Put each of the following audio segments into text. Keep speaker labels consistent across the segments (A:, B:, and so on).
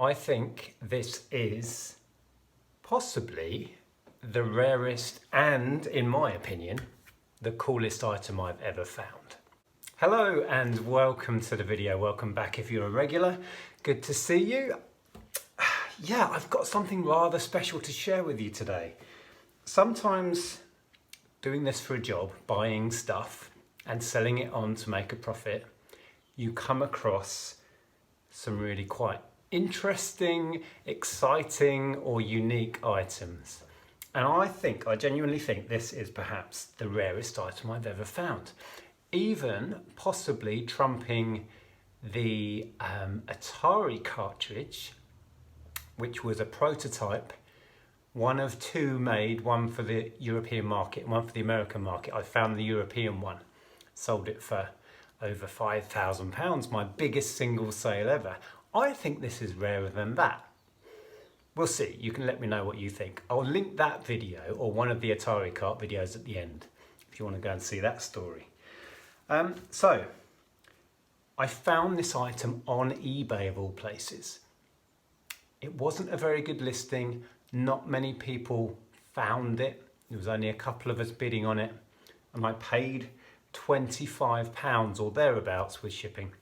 A: I think this is possibly the rarest and, in my opinion, the coolest item I've ever found. Hello and welcome to the video. Welcome back if you're a regular. Good to see you. Yeah, I've got something rather special to share with you today. Sometimes doing this for a job, buying stuff and selling it on to make a profit, you come across some really quite interesting, exciting or unique items. And I genuinely think this is perhaps the rarest item I've ever found. Even possibly trumping the Atari cartridge, which was a prototype, one of two made, one for the European market, one for the American market. I found the European one, sold it for over £5,000, my biggest single sale ever. I think this is rarer than that. We'll see, you can let me know what you think. I'll link that video or one of the Atari cart videos at the end if you want to go and see that story. So, I found this item on eBay of all places. It wasn't a very good listing, not many people found it. There was only a couple of us bidding on it, and I paid £25 or thereabouts with shipping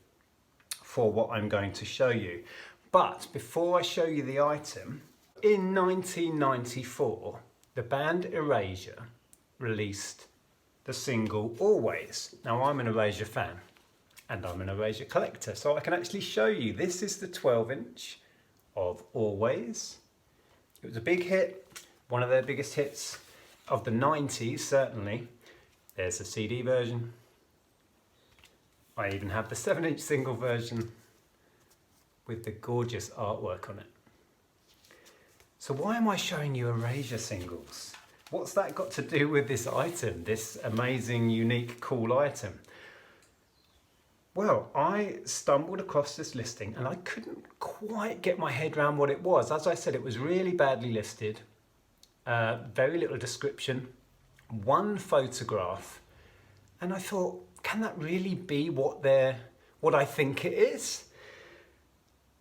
A: for what I'm going to show you. But before I show you the item, in 1994, the band Erasure released the single Always. Now I'm an Erasure fan and I'm an Erasure collector, so I can actually show you. This is the 12-inch of Always. It was a big hit, one of their biggest hits of the 90s, certainly. There's the CD version. I even have the 7-inch single version with the gorgeous artwork on it. So why am I showing you Erasure singles? What's that got to do with this item, this amazing, unique, cool item? Well, I stumbled across this listing and I couldn't quite get my head around what it was. As I said, it was really badly listed, very little description, one photograph, and I thought, can that really be what I think it is?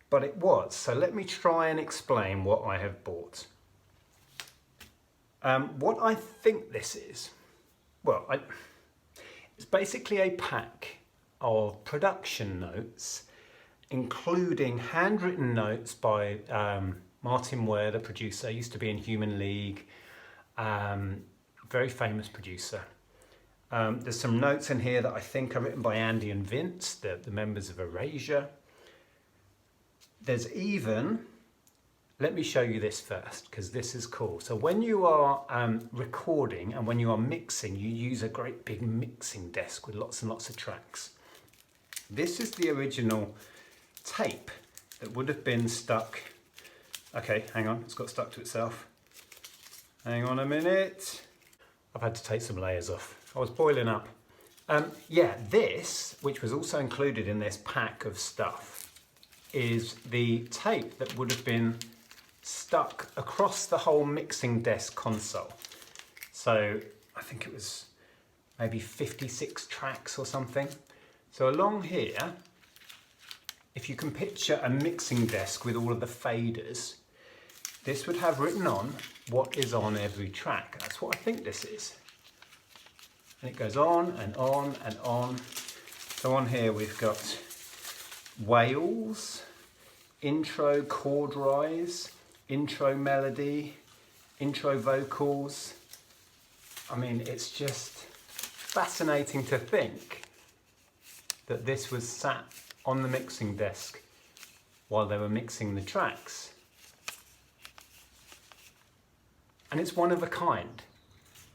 A: But it was. So let me try and explain what I have bought. What I think this is, well, it's basically a pack of production notes, including handwritten notes by Martin Ware, the producer, used to be in Human League, very famous producer. There's some notes in here that I think are written by Andy and Vince, the members of Erasure. There's even, let me show you this first, because this is cool. So when you are recording and when you are mixing, you use a great big mixing desk with lots and lots of tracks. This is the original tape that would have been stuck. Okay, hang on, it's got stuck to itself. Hang on a minute. I've had to take some layers off. I was boiling up. Yeah, this, which was also included in this pack of stuff, is the tape that would have been stuck across the whole mixing desk console. So I think it was maybe 56 tracks or something. So along here, if you can picture a mixing desk with all of the faders, this would have written on what is on every track. That's what I think this is. And it goes on and on and on. So on here we've got Wales, intro chord rise, intro melody, intro vocals. I mean, it's just fascinating to think that this was sat on the mixing desk while they were mixing the tracks. And it's one of a kind.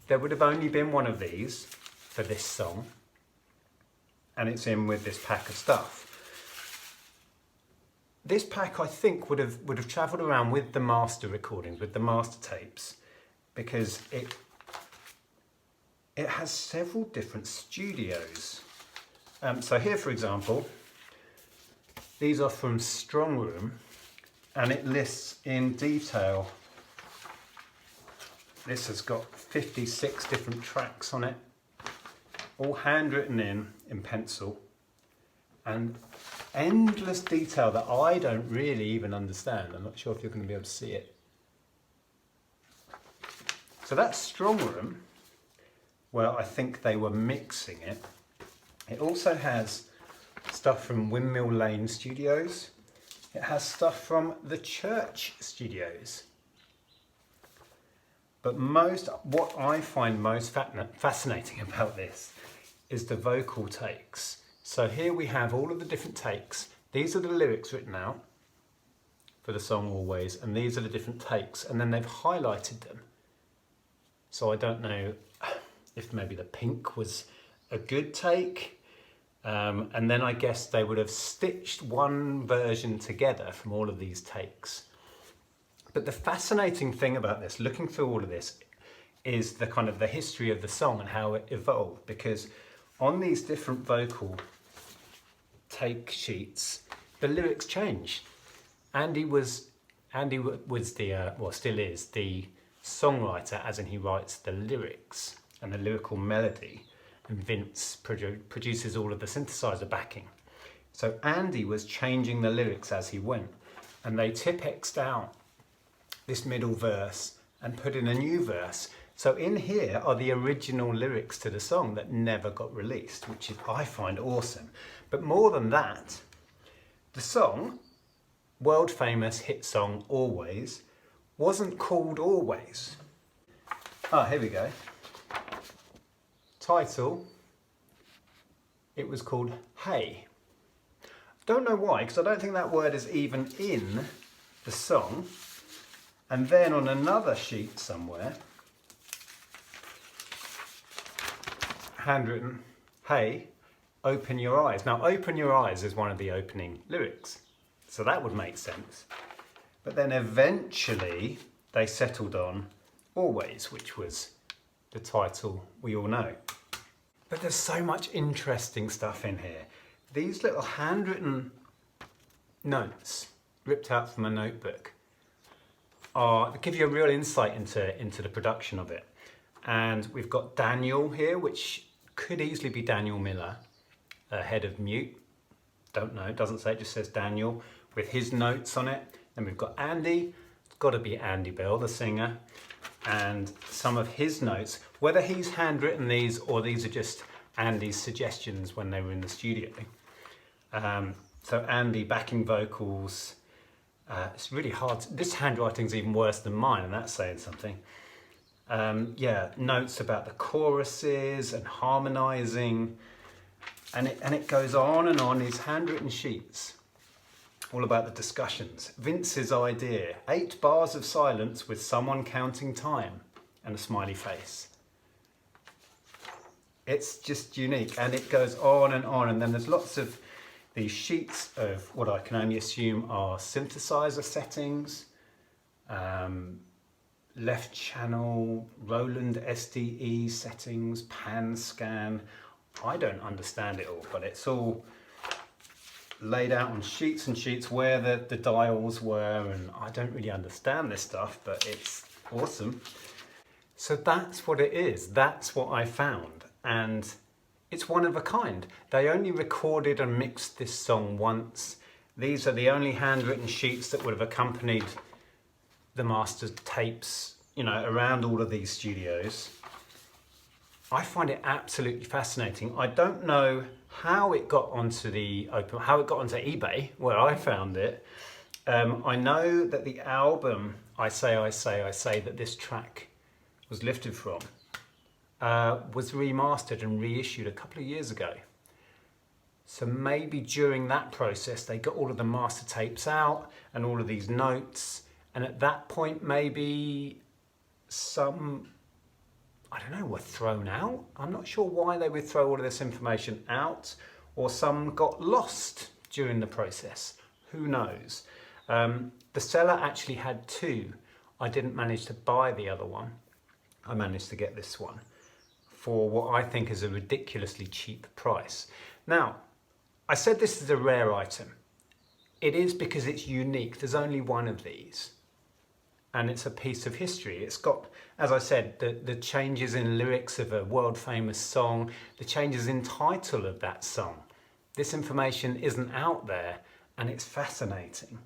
A: There would have only been one of these for this song, and it's in with this pack of stuff. This pack, I think, would have travelled around with the master recordings, with the master tapes, because it has several different studios. So here, for example, these are from Strong Room, and it lists in detail. This has got 56 different tracks on it, all handwritten in pencil, and endless detail that I don't really even understand. I'm not sure if you're going to be able to see it. So that's Strong Room, where I think they were mixing it. It also has stuff from Windmill Lane Studios. It has stuff from the Church Studios. But what I find most fascinating about this is the vocal takes. So here we have all of the different takes. These are the lyrics written out for the song Always, and these are the different takes, and then they've highlighted them. So I don't know if maybe the pink was a good take, and then I guess they would have stitched one version together from all of these takes. But the fascinating thing about this, looking through all of this, is the kind of the history of the song and how it evolved, because on these different vocal take sheets, the lyrics change. Andy was the well, still is the songwriter, as in he writes the lyrics and the lyrical melody, and Vince produces all of the synthesizer backing. So Andy was changing the lyrics as he went, and they Tipexed out this middle verse and put in a new verse. So in here are the original lyrics to the song that never got released, which I find awesome. But more than that, the song, world famous hit song Always, wasn't called Always. Ah, here we go. Title, it was called Hey. Don't know why, because I don't think that word is even in the song. And then on another sheet somewhere, handwritten, hey, open your eyes. Now, open your eyes is one of the opening lyrics, so that would make sense. But then eventually they settled on Always, which was the title we all know. But there's so much interesting stuff in here. These little handwritten notes ripped out from a notebook give you a real insight into the production of it. And we've got Daniel here, which could easily be Daniel Miller, head of Mute. Don't know, it doesn't say, it just says Daniel with his notes on it. Then we've got Andy, it's got to be Andy Bell, the singer, and some of his notes, whether he's handwritten these or these are just Andy's suggestions when they were in the studio. So Andy backing vocals. It's really hard. This handwriting's even worse than mine, and that's saying something. Yeah, notes about the choruses and harmonising, and it goes on and on. These handwritten sheets, all about the discussions. Vince's idea: 8 bars of silence with someone counting time and a smiley face. It's just unique, and it goes on, and then there's lots of these sheets of what I can only assume are synthesizer settings, left channel, Roland SDE settings, pan scan. I don't understand it all, but it's all laid out on sheets and sheets where the dials were, and I don't really understand this stuff, but it's awesome. So that's what it is. That's what I found, and it's one of a kind. They only recorded and mixed this song once. These are the only handwritten sheets that would have accompanied the mastered tapes, you know, around all of these studios. I find it absolutely fascinating. I don't know how it got onto how it got onto eBay, where I found it. I know that the album I Say that this track was lifted from was remastered and reissued a couple of years ago. So maybe during that process they got all of the master tapes out and all of these notes, and at that point maybe some, I don't know, were thrown out. I'm not sure why they would throw all of this information out, or some got lost during the process. Who knows? The seller actually had 2. I didn't manage to buy the other one. I managed to get this one for what I think is a ridiculously cheap price. Now, I said this is a rare item. It is because it's unique. There's only one of these, and it's a piece of history. It's got, as I said, the changes in lyrics of a world famous song, the changes in title of that song. This information isn't out there, and it's fascinating.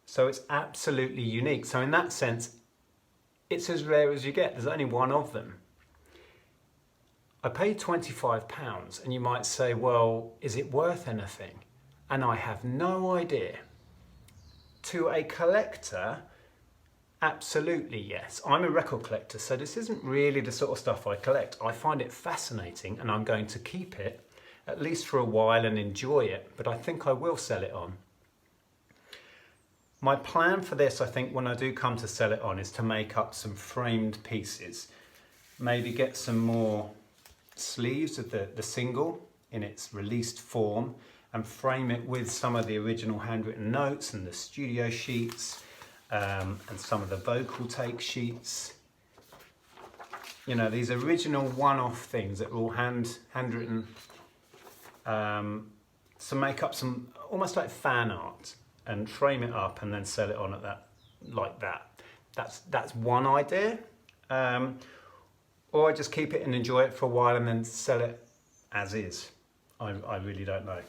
A: So it's absolutely unique. So in that sense, it's as rare as you get. There's only one of them. I paid £25, and you might say, well, is it worth anything? And I have no idea. To a collector, absolutely yes. I'm a record collector, so this isn't really the sort of stuff I collect. I find it fascinating, and I'm going to keep it at least for a while and enjoy it, but I think I will sell it on. My plan for this, I think, when I do come to sell it on, is to make up some framed pieces. Maybe get some more sleeves of the single in its released form and frame it with some of the original handwritten notes and the studio sheets and some of the vocal take sheets. You know, these original one-off things that are all handwritten. So make up some almost like fan art and frame it up and then sell it on at that, like that. That's one idea. Or I just keep it and enjoy it for a while and then sell it as is. I really don't know.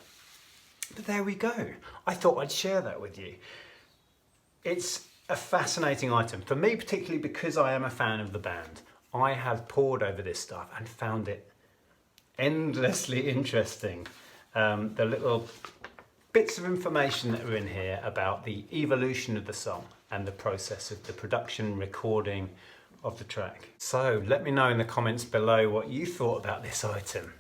A: But there we go. I thought I'd share that with you. It's a fascinating item. For me, particularly because I am a fan of the band, I have pored over this stuff and found it endlessly interesting. The little bits of information that are in here about the evolution of the song and the process of the production, recording of the track. So let me know in the comments below what you thought about this item.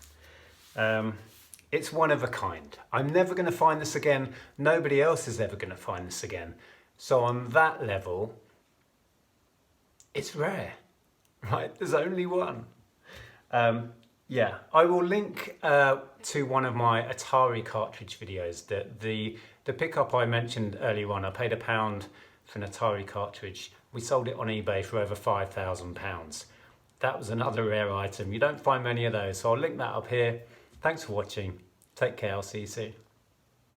A: It's one of a kind. I'm never going to find this again. Nobody else is ever going to find this again. So on that level, it's rare, right? There's only one. Yeah, I will link to one of my Atari cartridge videos. The pickup I mentioned earlier on, I paid £1 for an Atari cartridge. We sold it on eBay for over £5,000. That was another rare item. You don't find many of those, so I'll link that up here. Thanks for watching. Take care, I'll see you soon.